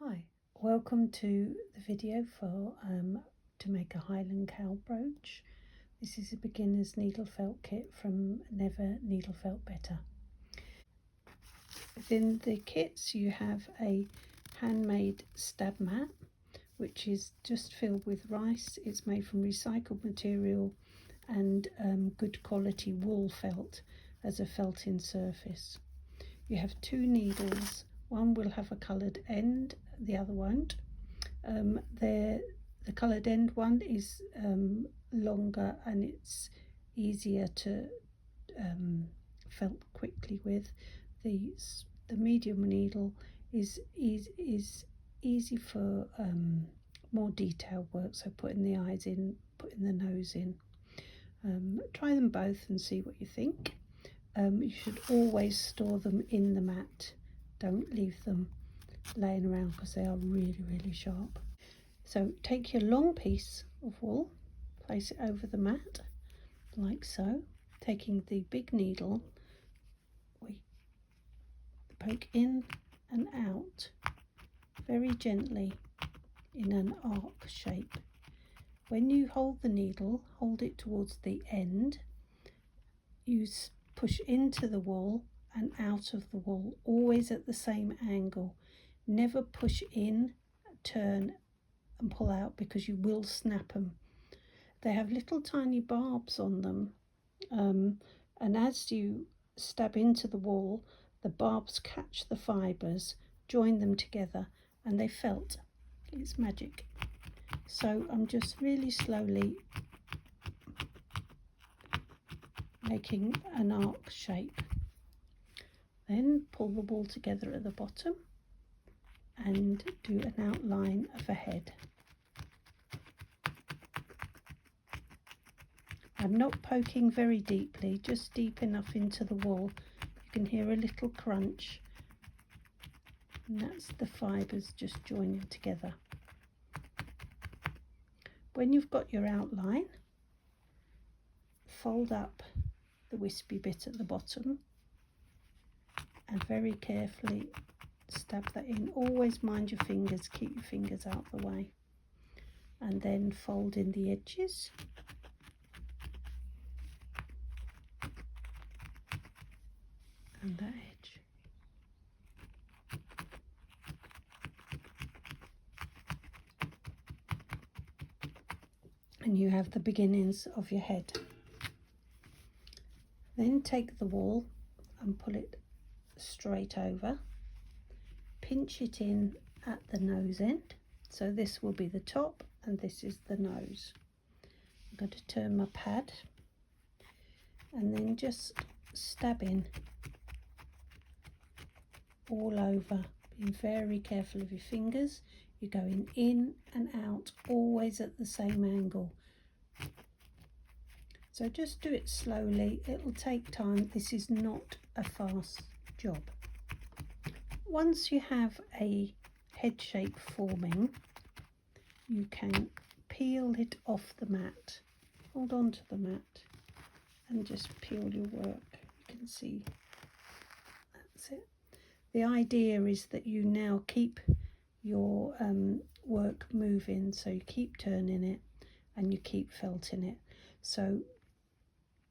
Hi, welcome to the video for to make a Highland Cow brooch. This is a beginner's needle felt kit from Never Needle Felt Better. Within the kits you have a handmade stab mat, which is just filled with rice. It's made from recycled material and good quality wool felt as a felting surface. You have two needles. One will have a coloured end, the other won't. The coloured end one is longer and it's easier to felt quickly with. The medium needle is easy for more detailed work, so putting the eyes in, putting the nose in. Try them both and see what you think. You should always store them in the mat. Don't leave them laying around because they are really sharp. So take your long piece of wool, place it over the mat like so, taking the big needle, we poke in and out very gently in an arc shape. When you hold the needle, hold it towards the end. You push into the wool and out of the wool, always at the same angle. Never push in, turn and pull out, because you will snap them. They have little tiny barbs on them, and as you stab into the wool, the barbs catch the fibres, join them together, and they felt. It's magic. So I'm just really slowly making an arc shape. Then pull the wool together at the bottom and do an outline of a head. I'm not poking very deeply, just deep enough into the wool. You can hear a little crunch, and that's the fibres just joining together. When you've got your outline, fold up the wispy bit at the bottom and very carefully stab that in. Always mind your fingers, keep your fingers out the way, and then fold in the edges. And that edge. And you have the beginnings of your head. Then take the wool and pull it straight over. Pinch it in at the nose end. So this will be the top and this is the nose. I'm going to turn my pad and then just stab in all over, being very careful of your fingers. You're going in and out, always at the same angle. So just do it slowly, it'll take time. This is not a fast job. Once you have a head shape forming, you can peel it off the mat. Hold on to the mat and just peel your work. You can see, that's it. The idea is that you now keep your work moving, so you keep turning it and you keep felting it. So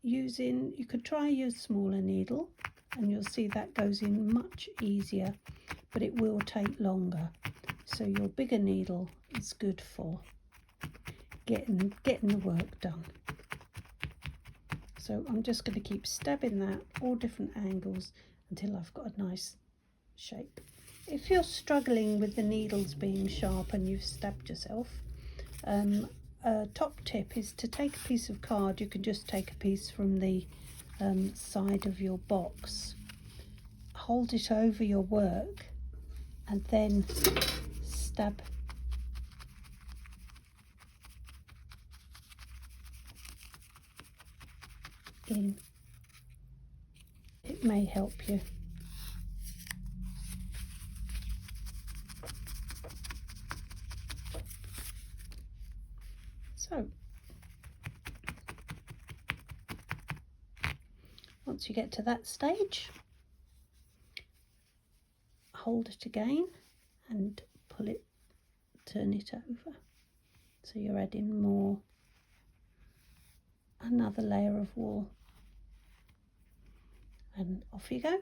you could try your smaller needle and you'll see that goes in much easier, but it will take longer. So your bigger needle is good for getting the work done. So I'm just going to keep stabbing that all different angles until I've got a nice shape. If you're struggling with the needles being sharp and you've stabbed yourself, a top tip is to take a piece of card. You can just take a piece from the side of your box, hold it over your work and then stab in. It may help you. So once you get to that stage, hold it again and pull it, turn it over. So you're adding more, another layer of wool. And off you go,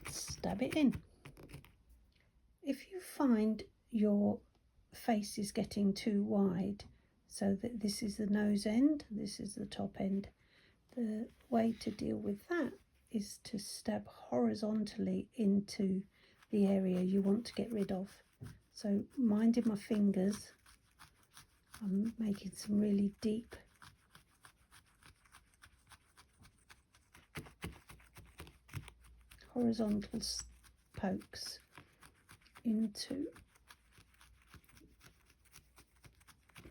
stab it in. If you find your face is getting too wide, so that this is the nose end, this is the top end, the way to deal with that is to stab horizontally into the area you want to get rid of. So minding my fingers, I'm making some really deep horizontal pokes into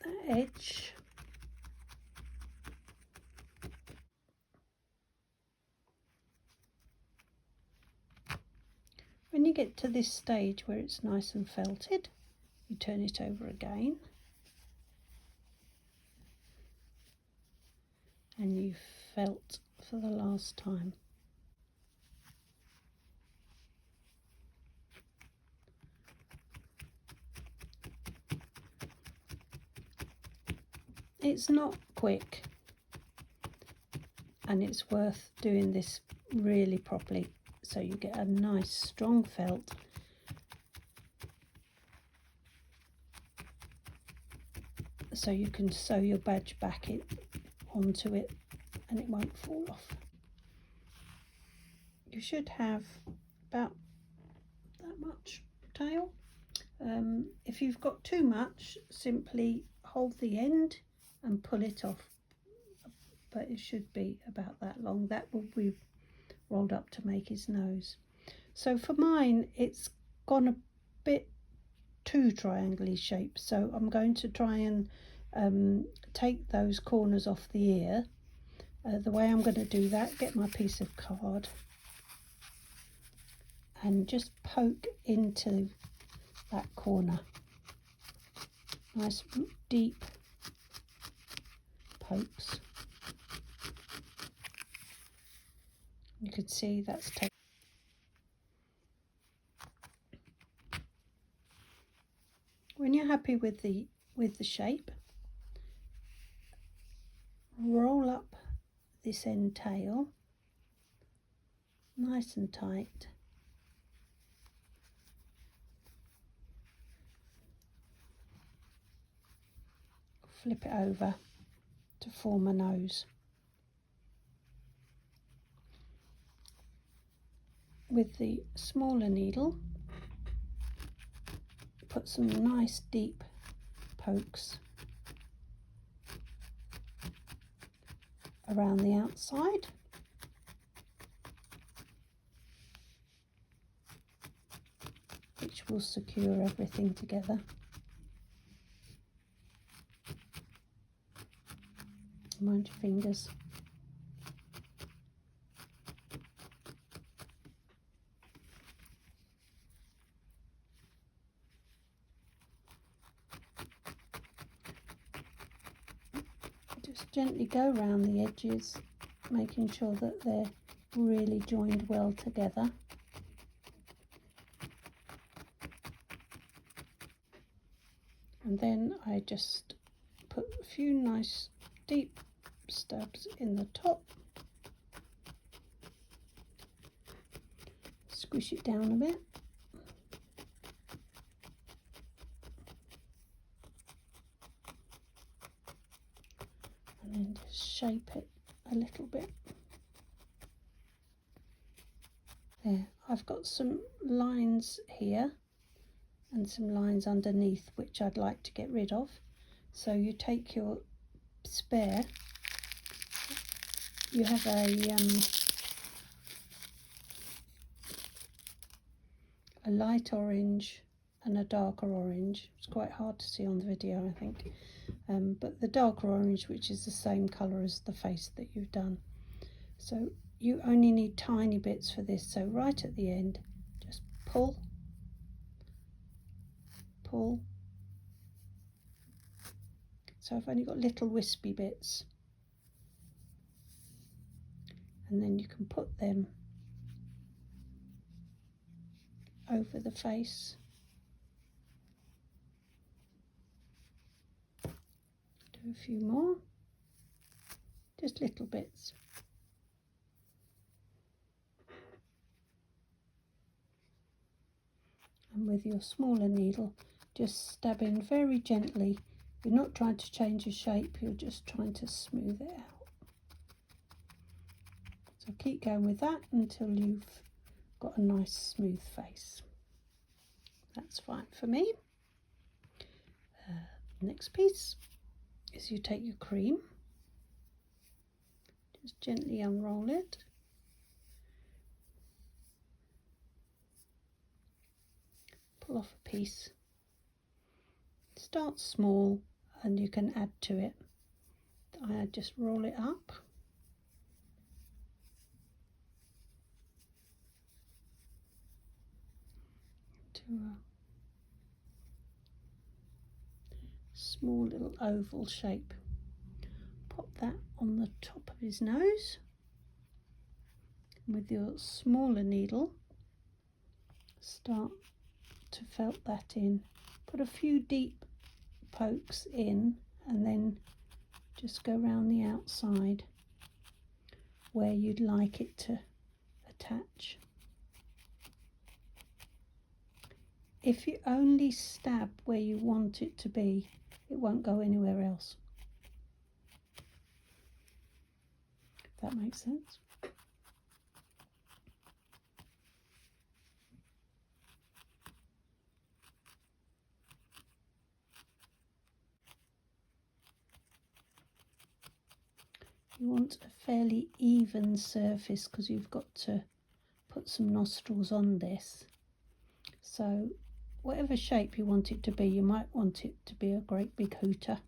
that edge. When you get to this stage where it's nice and felted, you turn it over again and you felt for the last time. It's not quick, and it's worth doing this really properly so you get a nice strong felt. So you can sew your badge back onto it and it won't fall off. You should have about that much tail. If you've got too much, simply hold the end and pull it off, but it should be about that long. That will be rolled up to make his nose. So for mine, it's gone a bit too triangle-y shape, so I'm going to try and take those corners off the ear. The way I'm going to do that, get my piece of card and just poke into that corner. Nice deep pokes. You can see that's taken. When you're happy with the shape, roll up this end tail nice and tight. Flip it over to form a nose. With the smaller needle, put some nice deep pokes around the outside. Which will secure everything together. Mind your fingers. Just gently go around the edges, making sure that they're really joined well together. And then I just put a few nice deep stabs in the top, squish it down a bit, and then just shape it a little bit. There, I've got some lines here and some lines underneath which I'd like to get rid of. So you take your spare, you have a light orange and a darker orange. It's quite hard to see on the video, I think, but the darker orange, which is the same colour as the face that you've done. So you only need tiny bits for this, so right at the end just pull, pull. So I've only got little wispy bits, and then you can put them over the face. Do a few more, just little bits. And with your smaller needle, just stab in very gently. You're not trying to change the shape, you're just trying to smooth it out. So keep going with that until you've got a nice smooth face. That's fine for me. Next piece is you take your cream, just gently unroll it. Pull off a piece. Start small and you can add to it. I just roll it up. To a small little oval shape. Pop that on the top of his nose. With your smaller needle, start to felt that in. Put a few deep pokes in and then just go around the outside where you'd like it to attach. If you only stab where you want it to be, it won't go anywhere else. If that makes sense. You want a fairly even surface because you've got to put some nostrils on this. So whatever shape you want it to be, you might want it to be a great big hooter,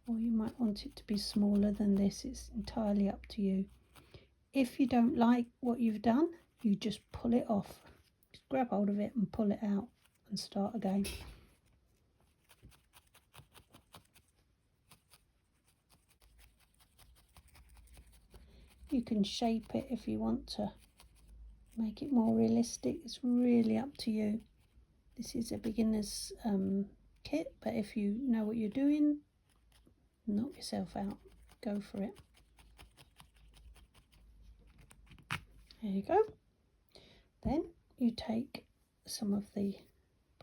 or you might want it to be smaller than this. It's entirely up to you. If you don't like what you've done, you just pull it off. Just grab hold of it and pull it out and start again. You can shape it if you want to make it more realistic. It's really up to you. This is a beginner's kit, but if you know what you're doing, knock yourself out. Go for it. There you go. Then you take some of the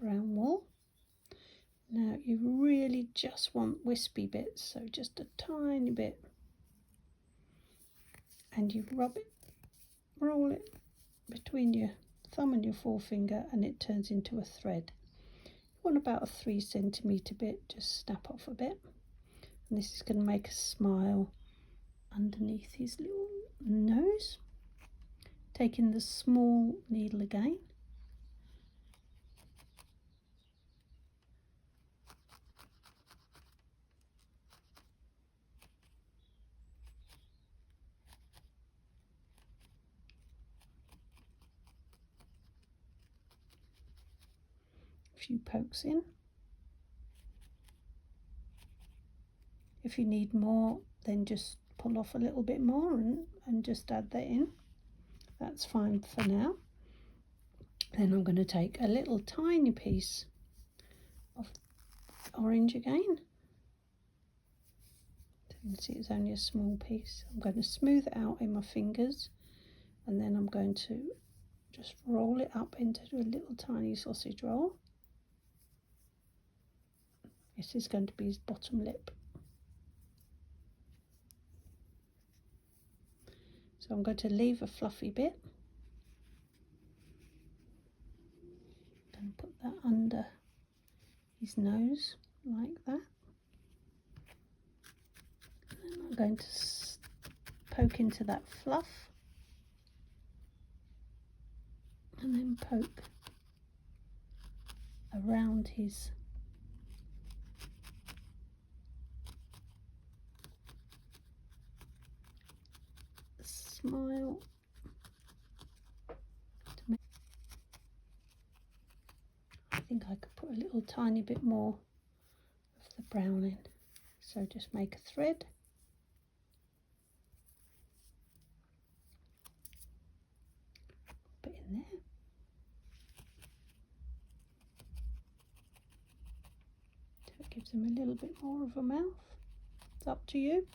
brown wool. Now you really just want wispy bits, so just a tiny bit. And you rub it, roll it between your thumb and your forefinger, and it turns into a thread. You want about a 3 centimetre bit, just snap off a bit. And this is going to make a smile underneath his little nose. Taking the small needle again. A few pokes in. If you need more, then just pull off a little bit more and just add that in. That's fine for now. Then I'm going to take a little tiny piece of orange again. You can see it's only a small piece. I'm going to smooth it out in my fingers, and then I'm going to just roll it up into a little tiny sausage roll. This is going to be his bottom lip. So I'm going to leave a fluffy bit and put that under his nose like that. And then I'm going to poke into that fluff and then poke around his smile. I think I could put a little tiny bit more of the brown in. So just make a thread. Put it in there. So it gives him a little bit more of a mouth. It's up to you.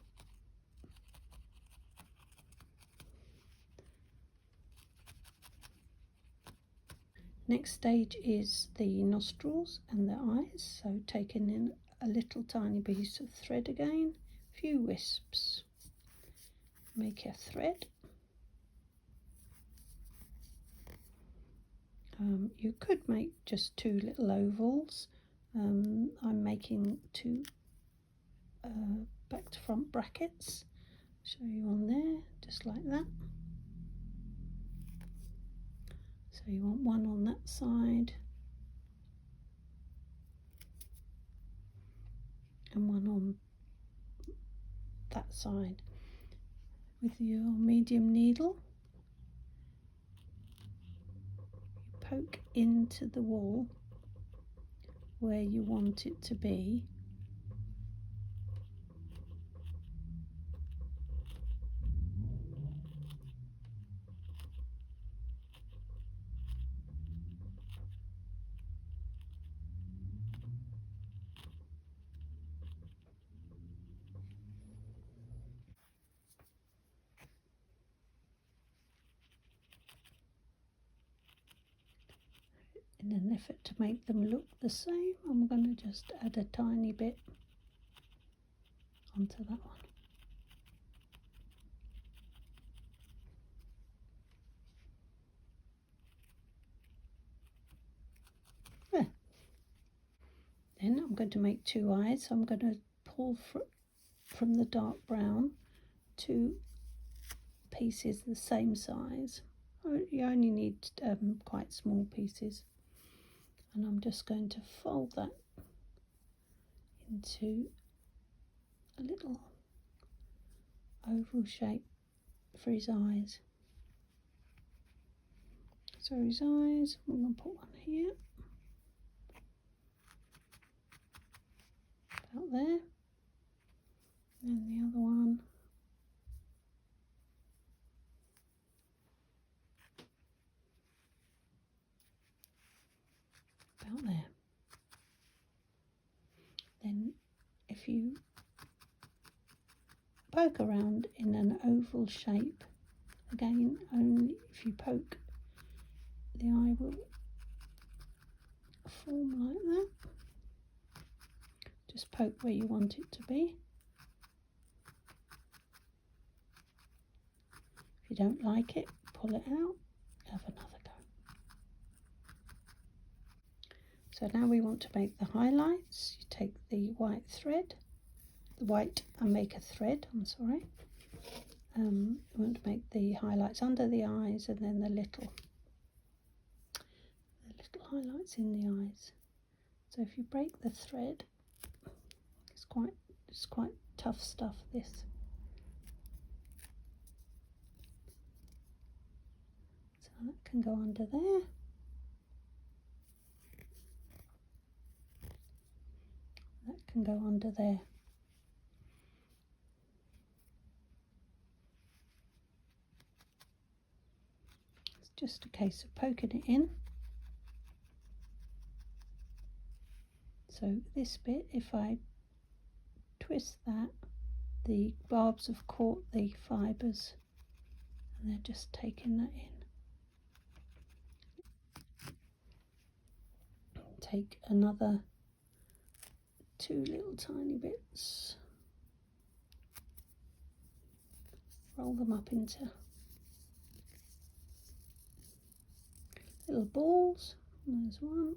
Next stage is the nostrils and the eyes, so taking in a little tiny piece of thread again, a few wisps, make a thread. You could make just two little ovals. I'm making two back to front brackets. Show you on there, just like that. So you want one on that side and one on that side. With your medium needle, you poke into the wall where you want it to be. In an effort to make them look the same, I'm going to just add a tiny bit onto that one. There. Then I'm going to make two eyes, so I'm going to pull from the dark brown two pieces the same size. You only need quite small pieces, and I'm just going to fold that into a little oval shape for his eyes. So his eyes, I'm going to put one here, about there, and the other one about there. Then if you poke around in an oval shape, again only if you poke, the eye will form like that. Just poke where you want it to be. If you don't like it, pull it out, have another go. So now we want to make the highlights. You take the white thread, and make a thread, I'm sorry. We want to make the highlights under the eyes and then the little highlights in the eyes. So if you break the thread, it's quite tough stuff, this. So that can go under there. That can go under there. It's just a case of poking it in. So this bit, if I twist that, the barbs have caught the fibres and they're just taking that in. Take another two little tiny bits, roll them up into little balls. There's one.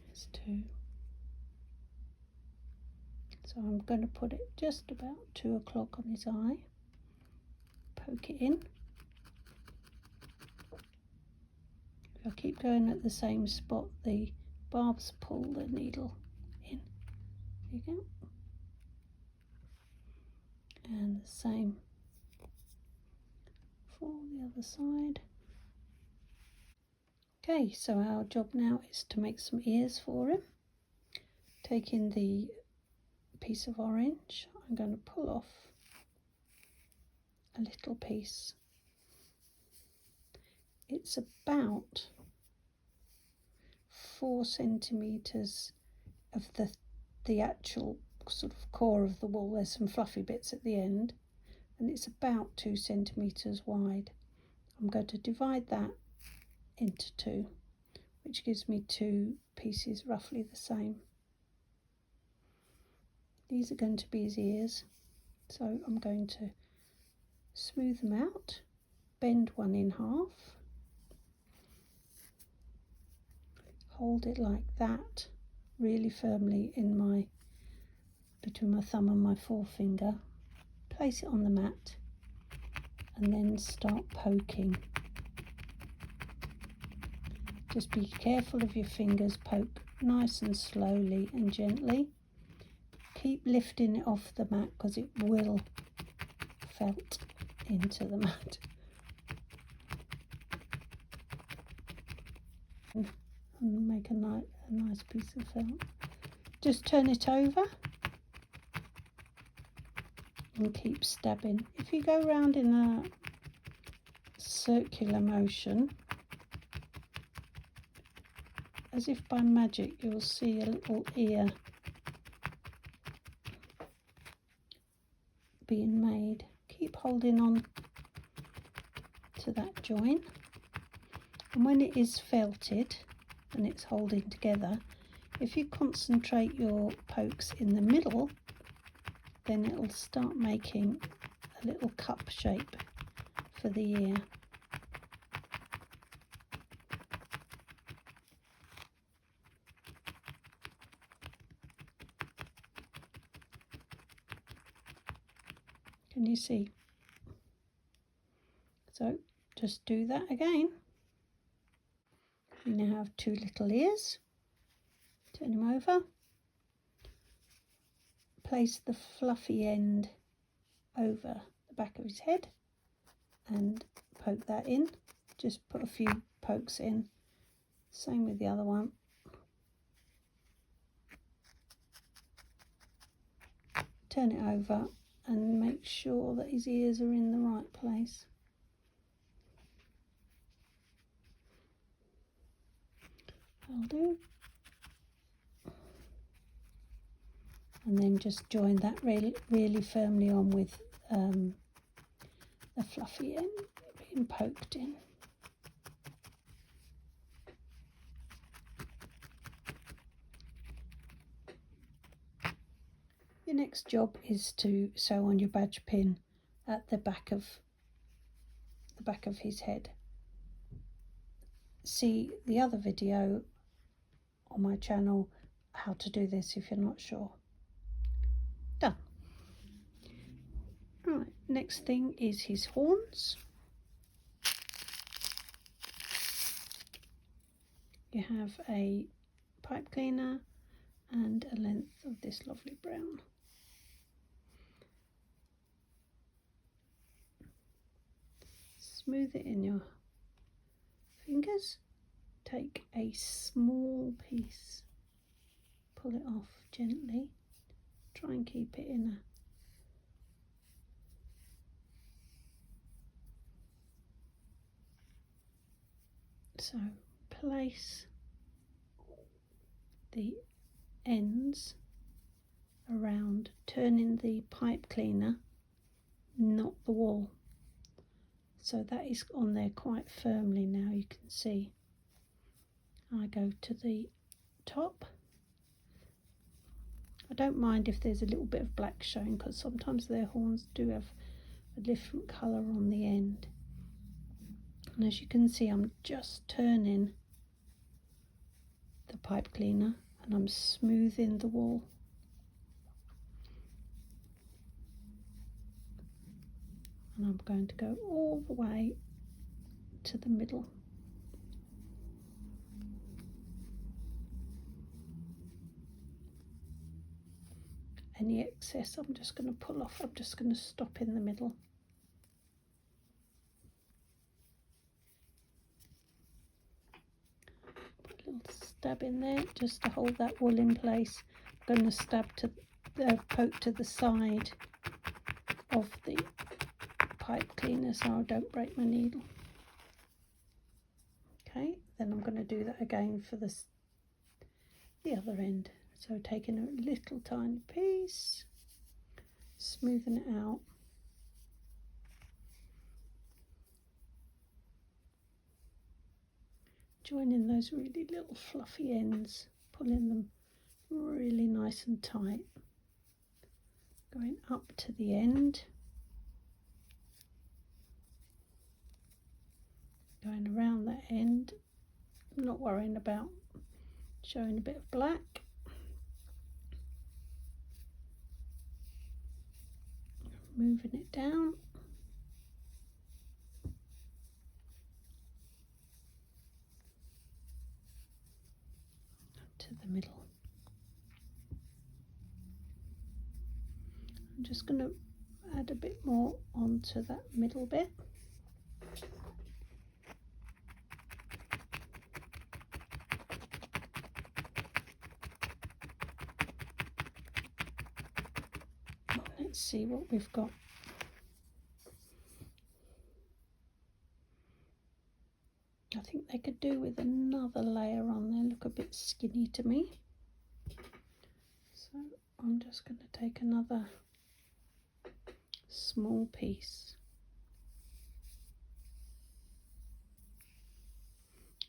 There's two. So I'm going to put it just about 2 o'clock on his eye. Poke it in. If I keep going at the same spot, the barbs pull the needle in. There you go. And the same for the other side. Okay, so our job now is to make some ears for him. Taking the piece of orange, I'm going to pull off a little piece. It's about 4 centimeters of the actual sort of core of the wool. There's some fluffy bits at the end, and it's about 2 centimeters wide. I'm going to divide that into 2, which gives me 2 pieces roughly the same. These are going to be his ears, so I'm going to smooth them out, bend one in half, hold it like that really firmly in between my thumb and my forefinger, place it on the mat, and then start poking. Just be careful of your fingers, poke nice and slowly and gently. Keep lifting it off the mat because it will felt into the mat. And make a nice piece of felt. Just turn it over and keep stabbing. If you go round in a circular motion, as if by magic, you'll see a little ear being made. Keep holding on to that join, and when it is felted and it's holding together, if you concentrate your pokes in the middle, then it'll start making a little cup shape for the ear. Can you see? So just do that again. We now have 2 little ears. Turn him over. Place the fluffy end over the back of his head and poke that in. Just put a few pokes in. Same with the other one. Turn it over and make sure that his ears are in the right place. That'll do. And then just join that really firmly on with the fluffy end being poked in. Your next job is to sew on your badge pin at the back of his head. See the other video on my channel how to do this if you're not sure. Done. Right, next thing is his horns. You have a pipe cleaner and a length of this lovely brown. Smooth it in your fingers. Take a small piece, pull it off gently. Try and keep it in so place the ends around, turning the pipe cleaner, not the wool. So that is on there quite firmly now, you can see. I go to the top. I don't mind if there's a little bit of black showing because sometimes their horns do have a different colour on the end. And as you can see, I'm just turning the pipe cleaner and I'm smoothing the wool. And I'm going to go all the way to the middle. Any excess I'm just going to pull off. I'm just going to stop in the middle. Put a little stab in there just to hold that wool in place. I'm going to stab to poke to the side of the pipe cleaner so I don't break my needle. Okay, then I'm going to do that again for the other end. So taking a little tiny piece, smoothing it out. Joining those really little fluffy ends, pulling them really nice and tight. Going up to the end. Going around that end, not worrying about showing a bit of black. Moving it down. To the middle. I'm just going to add a bit more onto that middle bit. Let's see what we've got. I think they could do with another layer on there, look a bit skinny to me. So I'm just going to take another small piece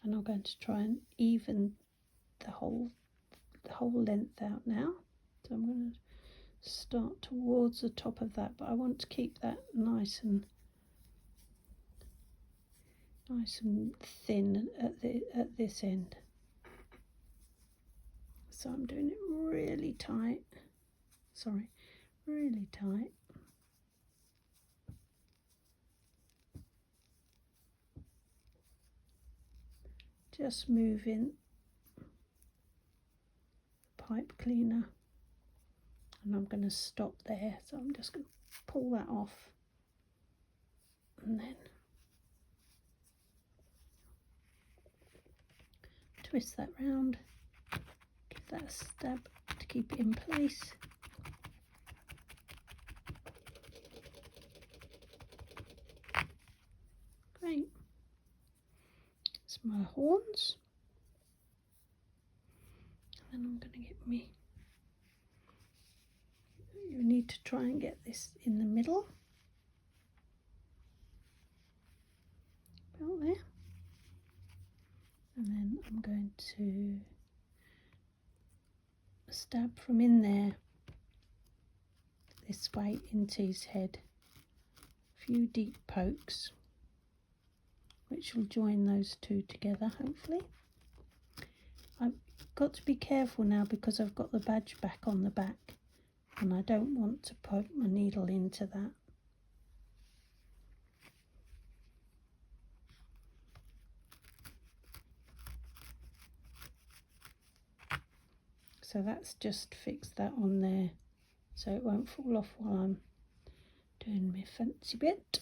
and I'm going to try and even the whole length out now. So I'm going to start towards the top of that, but I want to keep that nice and thin at this end. So I'm doing it really tight. Sorry, really tight. Just moving the pipe cleaner, and I'm going to stop there. So I'm just going to pull that off and then twist that round, give that a stab to keep it in place. Great. It's my horns. And then I'm going to get me, you need to try and get this in the middle. About there. And then I'm going to stab from in there this way into his head. A few deep pokes, which will join those two together, hopefully. I've got to be careful now because I've got the badge back on the back and I don't want to poke my needle into that. So that's just fixed that on there so it won't fall off while I'm doing my fancy bit.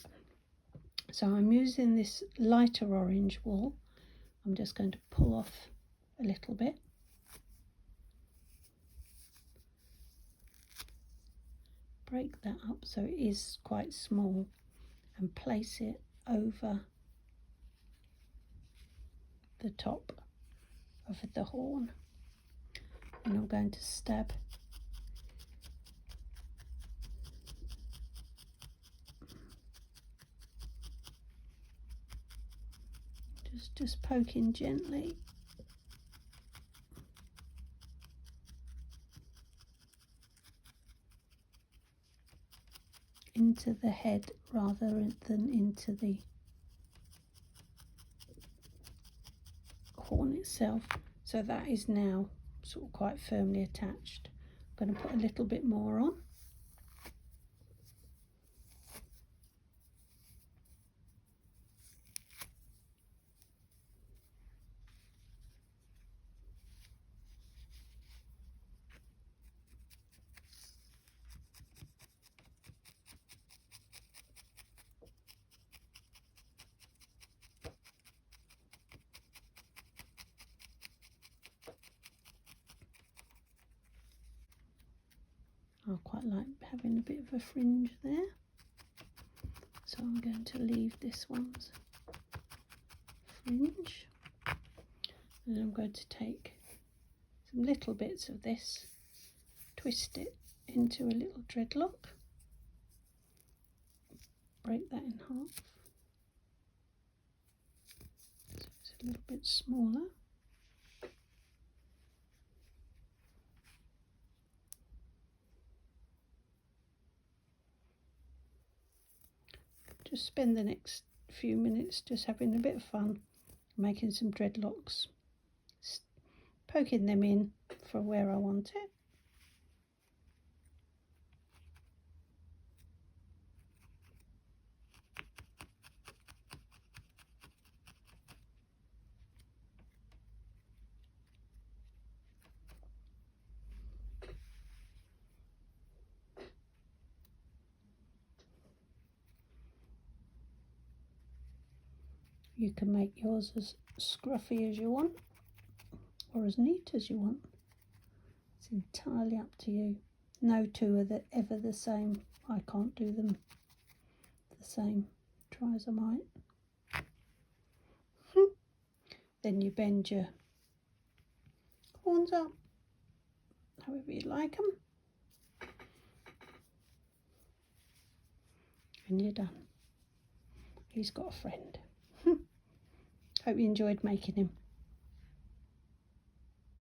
So I'm using this lighter orange wool. I'm just going to pull off a little bit. Break that up so it is quite small and place it over the top of the horn. And I'm going to stab just poking gently into the head rather than into the horn itself. So that is now sort of quite firmly attached. I'm going to put a little bit more on. I quite like having a bit of a fringe there, so I'm going to leave this one's fringe, and I'm going to take some little bits of this, twist it into a little dreadlock, break that in half so it's a little bit smaller. Just spend the next few minutes just having a bit of fun, making some dreadlocks, poking them in for where I want it. You can make yours as scruffy as you want or as neat as you want. It's entirely up to you. No two are ever the same. I can't do them the same, try as I might. Then you bend your horns up, however you like them, and you're done. He's got a friend. Hope you enjoyed making him.